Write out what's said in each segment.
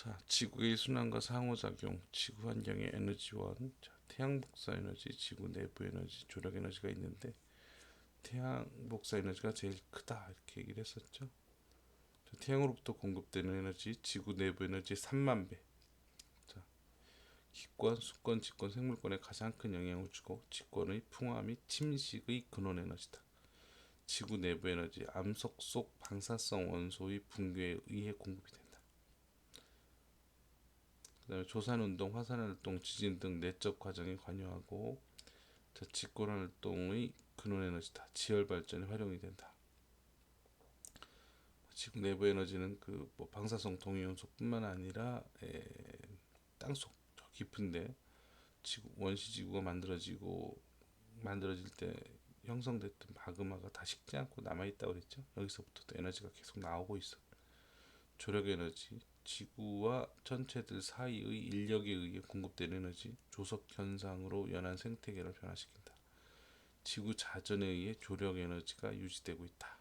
자, 지구의 순환과 상호작용, 지구 환경의 에너지원, 자, 태양 복사 에너지, 지구 내부 에너지, 조력 에너지가 있는데 태양 복사 에너지가 제일 크다 이렇게 얘기를 했었죠. 자, 태양으로부터 공급되는 에너지, 지구 내부 에너지 3만 배. 자, 기권, 수권, 직권, 생물권에 가장 큰 영향을 주고 직권의 풍화 및 침식의 근원 에너지다. 지구 내부 에너지, 암석 속 방사성 원소의 붕괴에 의해 공급이 된다. 그다음에 조산운동, 화산활동, 지진 등 내적 과정에 관여하고 직권활동의 근원에너지다. 지열발전에 활용이 된다. 지구 내부 에너지는 그 방사성 동위원소뿐만 아니라 땅속 깊은데 원시 지구가 만들어질 때 형성됐던 마그마가 다 식지 않고 남아있다고 그랬죠. 여기서부터 또 에너지가 계속 나오고 있어. 조력 에너지, 지구와 천체들 사이의 인력에 의해 공급되는 에너지, 조석 현상으로 연한 생태계를 변화시킨다. 지구 자전에 의해 조력 에너지가 유지되고 있다.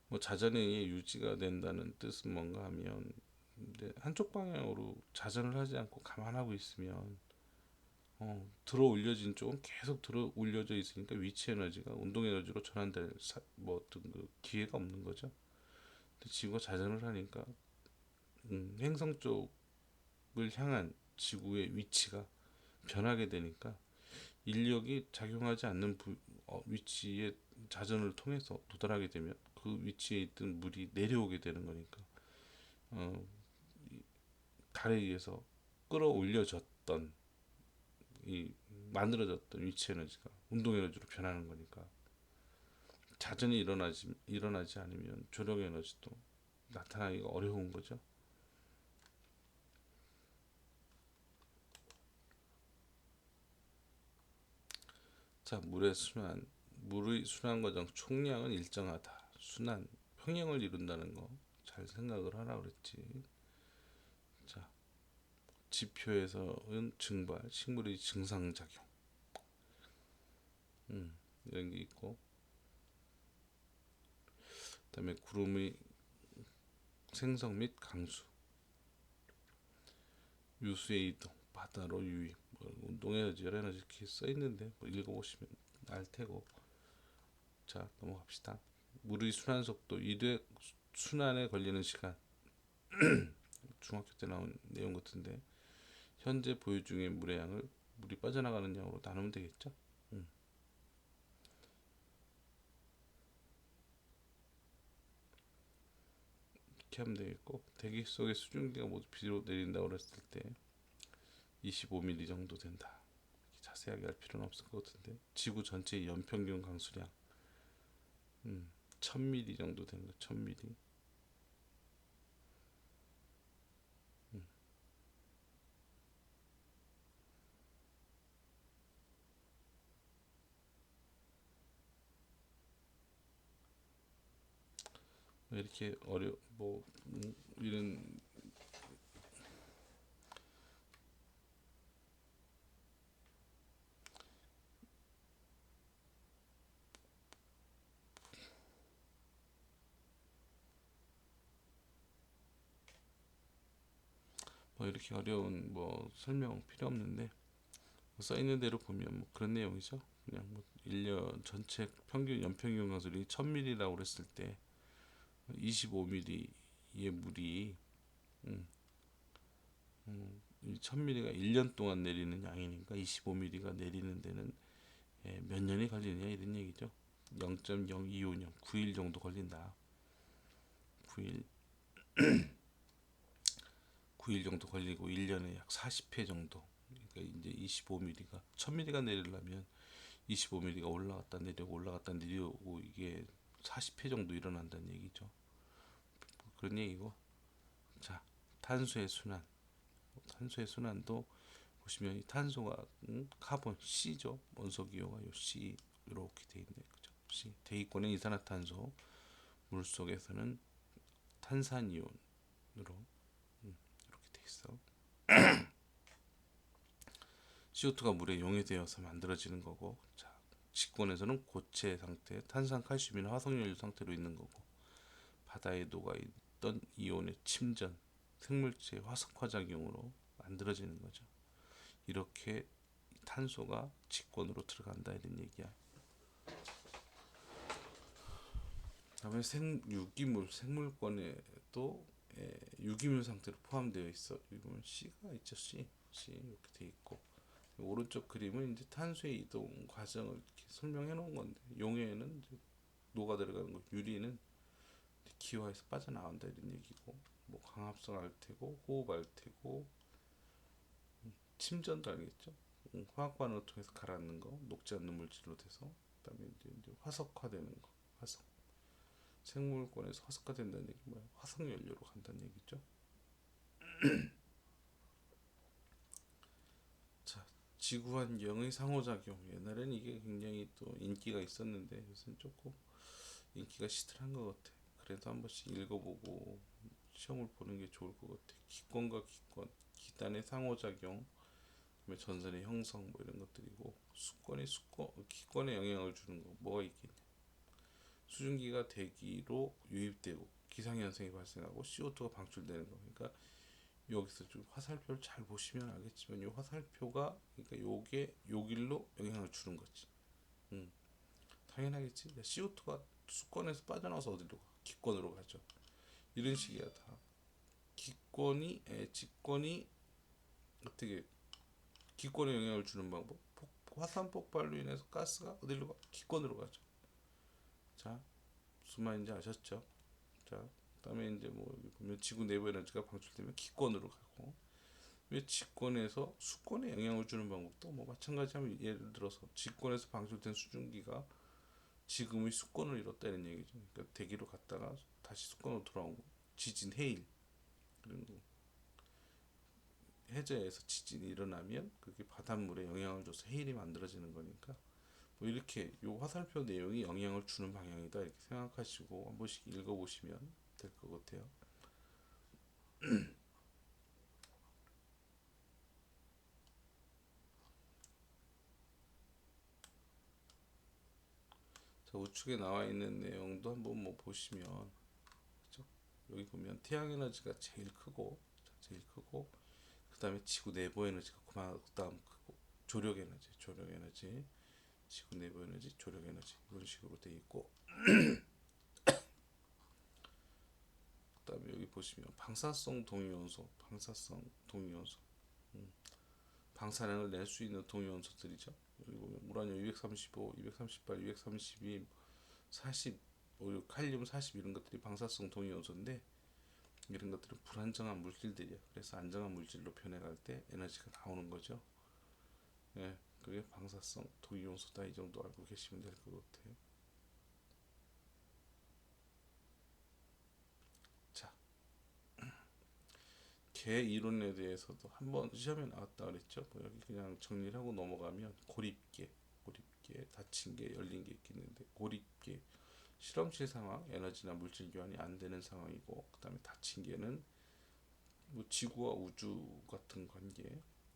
뭐 자전에 의해 유지가 된다는 뜻은 뭔가 하면 한쪽 방향으로 자전을 하지 않고 감안하고 있으면 들어 올려진 쪽은 계속 들어 올려져 있으니까 위치 에너지가 운동 에너지로 전환될 어떤 그 기회가 없는 거죠. 근데 지구가 자전을 하니까 행성 쪽을 향한 지구의 위치가 변하게 되니까 인력이 작용하지 않는 위치에 자전을 통해서 도달하게 되면 그 위치에 있던 물이 내려오게 되는 거니까 어, 달에 의해서 끌어올려졌던 이 만들어졌던 위치 에너지가 운동 에너지로 변하는 거니까 자전이 일어나지 않으면 조력 에너지도 나타나기가 어려운 거죠. 자, 물의 순환 과정 총량은 일정하다. 순환 평형을 이룬다는 거 잘 생각을 하라 그랬지. 자, 지표에서는 증발, 식물의 증상작용, 이런 게 있고, 그다음에 구름의 생성 및 강수, 유수의 이동, 바다로 유입, 운동 에너지, 열 에너지 이렇게 써 있는데 뭐 읽어보시면 알 테고. 자, 넘어갑시다. 물의 순환 속도, 이뢰 순환에 걸리는 시간, 중학교 때 나온 내용 같은데 현재 보유 중의 물의 양을 물이 빠져나가는 양으로 나누면 되겠죠. 이렇게 하면 되겠고, 대기 속의 수증기가 모두 비로 내린다고 그랬을 때 25mm 정도 된다. 자세하게 할 필요는 없을 것 같은데 지구 전체의 연평균 강수량 1000mm 정도 되는 거. 1000mm. 이렇게 이런 이렇게 어려운 설명 필요 없는데 써 있는 대로 보면 그런 내용이죠. 그냥 1년 전체 평균 연평균 강수량이 1000mm라고 그랬을 때 25mm의 물이 음, 1000mm가 1년 동안 내리는 양이니까 25mm가 내리는 데는 몇 년이 걸리느냐 이런 얘기죠. 0.025년, 9일 정도 걸린다. 9일 9일 정도 걸리고 1년에 약 40회 정도. 그러니까 이제 25mm가 1000mm가 내리려면 25mm가 올라갔다 내려오고 이게 40회 정도 일어난다는 얘기죠. 그런 얘기고. 자, 탄소의 순환. 탄소의 순환도 보시면 이 탄소가 카본 C죠. 원소 기호가 요 C 이렇게 돼 있네. 그죠? C. 대기권은 이산화탄소, 물 속에서는 탄산이온으로 이렇게 돼 있어. CO2가 물에 용해되어서 만들어지는 거고, 자, 직권에서는 고체 상태, 탄산, 칼슘이나 화석연료 상태로 있는 거고, 바다에 녹아 있던 이온의 침전, 생물체의 화석화 작용으로 만들어지는 거죠. 이렇게 탄소가 직권으로 들어간다 이런 얘기야. 그다음에 유기물, 생물권에도 유기물 상태로 포함되어 있어. 유기물 C가 있죠. C 이렇게 돼 있고, 오른쪽 그림은 이제 탄소의 이동 과정을 이렇게 설명해 놓은 건데, 용해는 이제 녹아 들어가는 거, 유리는 기화해서 빠져나온다 이런 얘기고, 뭐 광합성 알테고, 호흡 알테고, 침전도 알겠죠? 화학 반응을 통해서 가라앉는 거, 녹지 않는 물질로 돼서, 그다음에 이제 화석화되는 거, 화석. 생물권에서 화석화된다는 얘기 뭐야? 화석 연료로 간다는 얘기죠. 자, 지구 환경의 상호작용. 옛날에는 이게 굉장히 또 인기가 있었는데 요새는 조금 인기가 시들한 것 같아. 그래도 한 번씩 읽어보고 시험을 보는 게 좋을 것 같아. 기권과 기권, 기단의 상호작용, 그다음에 전선의 형성 뭐 이런 것들이고, 기권에 영향을 주는 거 뭐가 있겠냐? 수증기가 대기로 유입되고 기상현상이 발생하고 CO2가 방출되는 거. 그러니까 여기서 좀 화살표를 잘 보시면 알겠지만 이 화살표가 그러니까 요게 요 길로 영향을 주는 거지. 음, 당연하겠지. CO2가 수권에서 빠져나와서 어디로 가? 기권으로 가죠. 이런 식이야 다. 직권이 어떻게 기권에 영향을 주는 방법? 화산 폭발로 인해서 가스가 어디로 가? 기권으로 가죠. 자, 무슨 말인지 아셨죠? 자, 그다음에 이제 뭐 여기 보면 지구 내부 에너지가 방출되면 기권으로 가고, 왜 직권에서 수권에 영향을 주는 방법도 뭐 마찬가지하면, 예를 들어서 직권에서 방출된 수증기가 지금의 수권을 잃었다 이런 얘기죠. 그러니까 대기로 갔다가 다시 수권으로 돌아온 거. 지진, 해일 이런 거. 해저에서 지진이 일어나면 그게 바닷물에 영향을 줘서 해일이 만들어지는 거니까, 뭐 이렇게 요 화살표 내용이 영향을 주는 방향이다 이렇게 생각하시고 한 번씩 읽어보시면 될 것 같아요. 자, 우측에 나와 있는 내용도 한번 뭐 보시면, 그죠? 여기 보면 태양 에너지가 제일 크고, 그 다음에 지구 내부 에너지가 그다음 크고, 조력 에너지, 지구 내부 에너지, 조력 에너지 이런 식으로 돼 있고, 그 다음에 여기 보시면 방사성 동위원소, 음, 방사능을 낼 수 있는 동위원소들이죠. 여기 보면 우라늄 235, 238, 232, 40, 칼륨 40 이런 것들이 방사성 동위원소인데, 이런 것들은 불안정한 물질들이야. 그래서 안정한 물질로 변해갈 때 에너지가 나오는 거죠. 예, 그게 방사성 동위원소다 이 정도 알고 계시면 될 것 같아요. 자, 개 이론에 대해서도 한번 시험에 나왔다 그랬죠. 뭐 여기 그냥 정리를 하고 넘어가면, 고립계, 닫힌 게, 열린 게 있겠는데, 고립계 실험실 상황, 에너지나 물질 교환이 안 되는 상황이고, 그다음에 닫힌 게는 뭐 지구와 우주 같은 관계,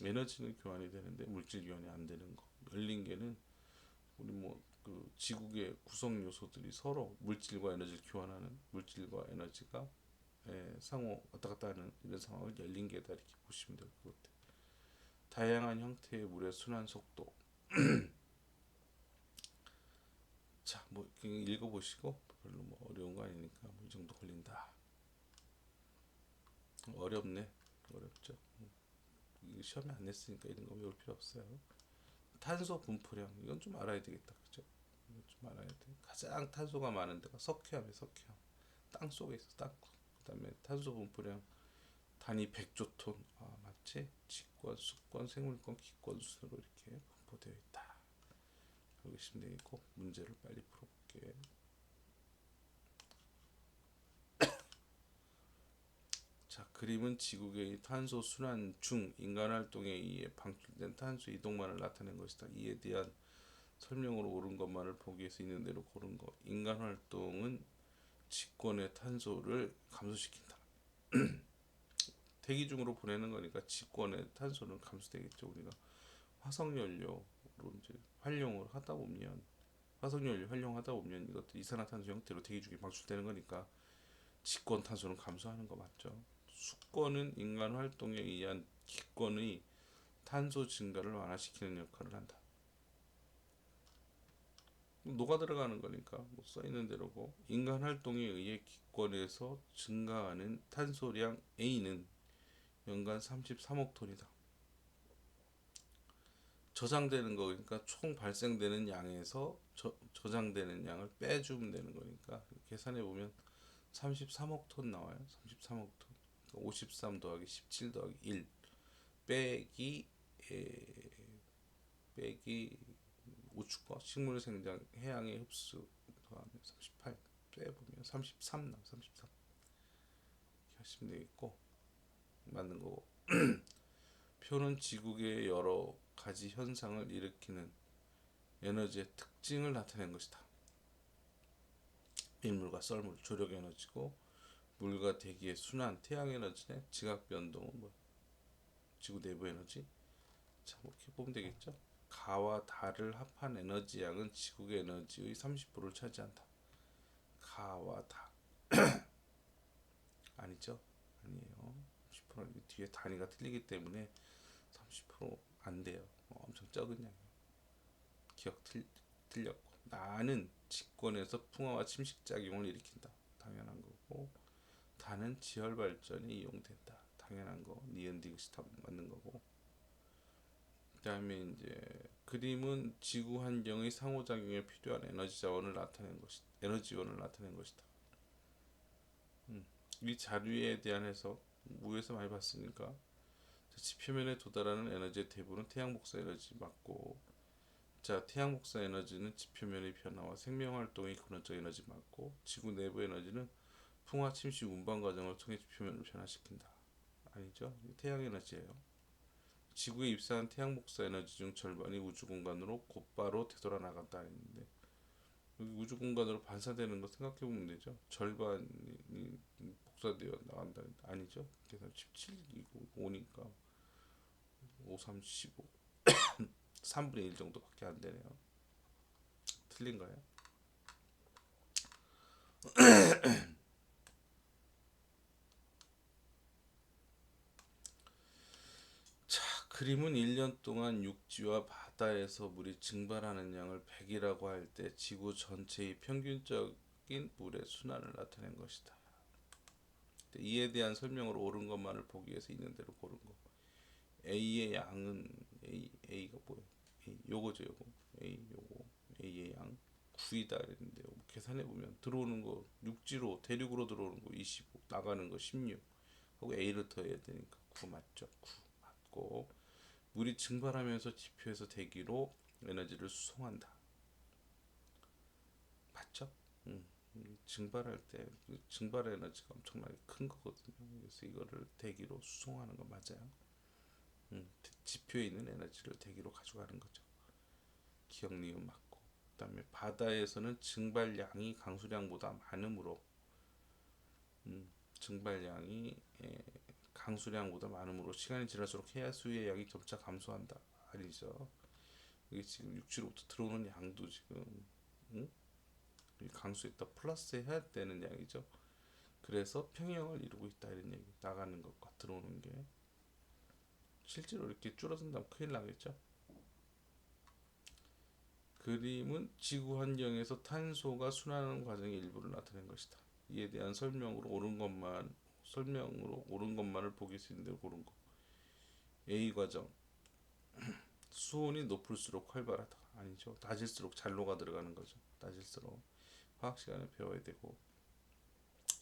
에너지는 교환이 되는데 물질 교환이 안 되는 거. 열린 게는 우리 뭐 그 지구의 구성 요소들이 서로 물질과 에너지를 교환하는, 물질과 에너지가 상호 왔다 갔다 하는 이런 상황을 열린 게다 이렇게 보시면 될 것 같아요. 다양한 형태의 물의 순환 속도. 자, 뭐 그냥 읽어보시고, 별로 뭐 어려운 거 아니니까 뭐 이 정도 걸린다. 어렵네, 어렵죠. 이거 시험에 안 냈으니까 이런 거 외울 필요 없어요. 탄소 분포량 이건 좀 알아야 되겠다, 그죠? 이건 좀 알아야 돼. 가장 탄소가 많은 데가 석회암이에요, 석회암. 땅 속에 있어, 땅. 그다음에 탄소 분포량 단위 100조톤. 아, 맞지? 직권, 수권, 생물권, 기권 순으로 이렇게 분포되어 있다. 알고 계시면 되겠고, 문제를 빨리 풀어볼게. 자, 그림은 지구계의 탄소 순환 중 인간 활동에 의해 방출된 탄소 이동만을 나타낸 것이다. 이에 대한 설명으로 옳은 것만을 보기 위해서 있는 대로 고른 거. 인간 활동은 직권의 탄소를 감소시킨다. 대기 중으로 보내는 거니까 직권의 탄소는 감소되겠죠. 우리가 화석연료로 이제 활용을 하다 보면 화석연료 활용하다 보면 이것도 이산화탄소 형태로 대기 중에 방출되는 거니까 직권 탄소는 감소하는 거 맞죠? 수권은 인간 활동에 의한 기권의 탄소 증가를 완화시키는 역할을 한다. 녹아 들어가는 거니까 뭐 써 있는 대로고 인간 활동에 의해 기권에서 증가하는 탄소량 A는 연간 33억 톤이다. 저장되는 거 그러니까 총 발생되는 양에서 저장되는 양을 빼주면 되는 거니까 계산해 보면 33억 톤 나와요. 33억 톤. 그러니까 53 더하기 17 더하기 1 빼기 빼기 우주거 식물 생장 해양의 흡수 더하면 38 빼보면 33 나. 33 이렇게 하시면 되겠고 맞는 거고 표는 지구계의 여러 가지 현상을 일으키는 에너지의 특징을 나타낸 것이다. 밀물과 썰물, 조력 에너지고 물과 대기의 순환, 태양 에너지네. 지각 변동은 뭐 지구 내부 에너지. 자, 이렇게 보면 되겠죠. 가와 달을 합한 에너지 양은 지구의 에너지의 30%를 차지한다. 가와 달 아니죠? 아니에요. 30% 뒤에 단위가 틀리기 때문에 30%안 돼요. 엄청 적은 양이에요. 기억 틀렸고 나는 직권에서 풍화와 침식 작용을 일으킨다. 당연한 거고 다는 지열 발전이 이용된다. 당연한 거. 니은 디귿이 다 맞는 거고. 그다음에 이제 그림은 지구 환경의 상호작용에 필요한 에너지 자원을 나타낸 것이다. 에너지원을 나타낸 것이다. 이 자료에 대한 해석 무에서 많이 봤으니까 지표면에 도달하는 에너지의 대부분은 태양 복사 에너지 맞고 자 태양 복사 에너지는 지표면의 변화와 생명 활동의 근원적 에너지 맞고 지구 내부 에너지는 풍화 침식 운반 과정을 통해 지표면을 변화시킨다. 아니죠? 태양 에너지예요. 지구에 입사한 태양 복사 에너지 중 절반이 우주 공간으로 곧바로 되돌아 나간다 했는데 여기 우주 공간으로 반사되는 거 생각해 보면 되죠. 절반이 복사되어 나간다. 아니죠? 계산 17이고 5니까 5, 3, 15 3분의 1 정도밖에 안 되네요. 틀린가요? 자, 그림은 1년 동안 육지와 바다에서 물이 증발하는 양을 100이라고 할 때 지구 전체의 평균적인 물의 순환을 나타낸 것이다. 이에 대한 설명으로 옳은 것만을 보기 위해서 있는 대로 고른 거. A의 양은 A가 뭐예요? 요거죠, 요거. 요거. A의 양 9이다 그랬는데 계산해 보면 들어오는 거 육지로 대륙으로 들어오는 거 25, 나가는 거 16. 하고 A를 더해야 되니까 9 맞죠? 9 맞고 물이 증발하면서 지표에서 대기로 에너지를 수송한다. 맞죠? 증발할 때 증발 에너지가 엄청나게 큰 거거든요. 그래서 이거를 대기로 수송하는 거 맞아요. 지표에 있는 에너지를 대기로 가져가는 거죠. 기억 니은 맞고 그다음에 바다에서는 증발량이 강수량보다 많으므로 증발량이 강수량보다 많으므로 시간이 지날수록 해야 수의 양이 점차 감소한다. 아니죠. 이게 지금 육지로부터 들어오는 양도 지금 강수에다 플러스 해야 되는 양이죠. 그래서 평형을 이루고 있다 이런 얘기. 나가는 것과 들어오는 게 실제로 이렇게 줄어든다면 큰일 나겠죠. 그림은 지구 환경에서 탄소가 순환하는 과정의 일부를 나타낸 것이다. 이에 대한 설명으로 옳은 것만을 보기 수 있는 대로 고른 거. A 과정. 수온이 높을수록 활발하다. 아니죠. 낮을수록 잔로가 들어가는 거죠. 낮을수록 화학 시간에 배워야 되고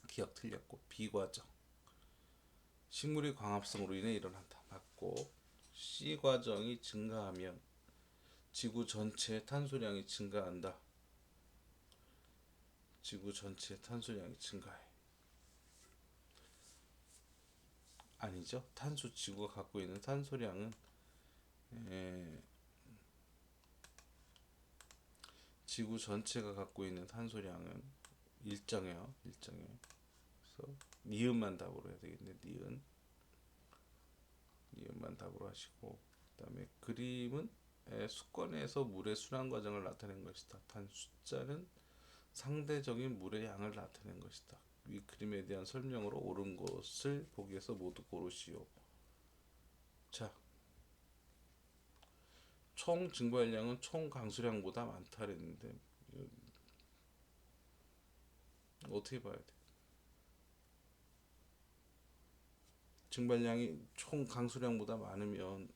기억 틀렸고 B 과정. 식물의 광합성으로 인해 일어난다. 맞고 C 과정이 증가하면 지구 전체의 탄소량이 증가한다. 지구 전체의 탄소량이 증가해. 아니죠. 지구가 갖고 있는 탄소량은 지구 전체가 갖고 있는 탄소량은 일정해요. 그래서 니은만 답으로 해야 되겠네. 니은만 답으로 하시고 그다음에 그림은 수권에서 물의 순환 과정을 나타낸 것이다. 단 숫자는 상대적인 물의 양을 나타낸 것이다. 위 그림에 대한 설명으로 옳은 것을 보기에서 모두 고르시오. 자, 총 증발량은 총 강수량보다 많다 그랬는데 어떻게 봐야 돼? 증발량이 총 강수량보다 많으면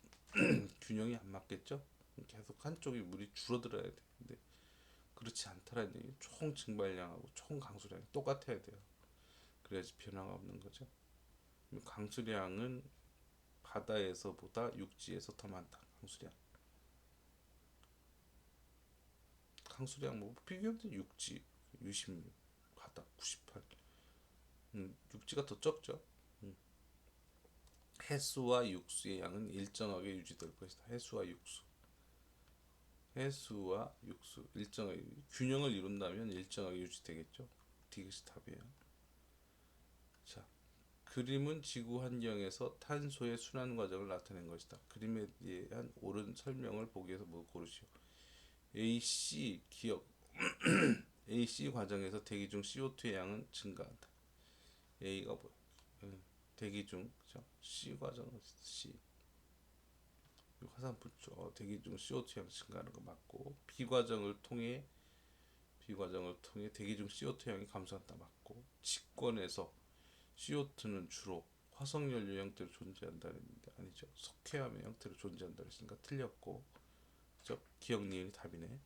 균형이 안 맞겠죠? 계속 한쪽이 물이 줄어들어야 돼. 근데 그렇지 않다라는 얘기. 총 증발량하고 총 강수량이 똑같아야 돼요. 그래야지 변화가 없는 거죠. 강수량은 바다에서보다 육지에서 더 많다. 강수량. 강수량 뭐 비교하면 육지 66, 바다 98. 육지가 더 적죠. 해수와 육수의 양은 일정하게 유지될 것이다. 해수와 육수 일정하게 균형을 이룬다면 일정하게 유지되겠죠. 이것이 답이에요. 자, 그림은 지구 환경에서 탄소의 순환 과정을 나타낸 것이다. 그림에 대한 옳은 설명을 보기 위해서 뭐 고르시오. AC 기억 AC 과정에서 대기 중 CO2의 양은 증가한다. A가 뭐야? 대기 중 그죠? C 과정은 C 화산불 대기 중 CO2 양 증가하는 거 맞고 B 과정을 통해 대기 중 CO2 양이 감소한다 맞고 직권에서 CO2는 주로 화석연료 형태로 존재한다는 데 아니죠. 석회암의 형태로 존재한다 그랬으니까 틀렸고 저 기억 니은이 답이네.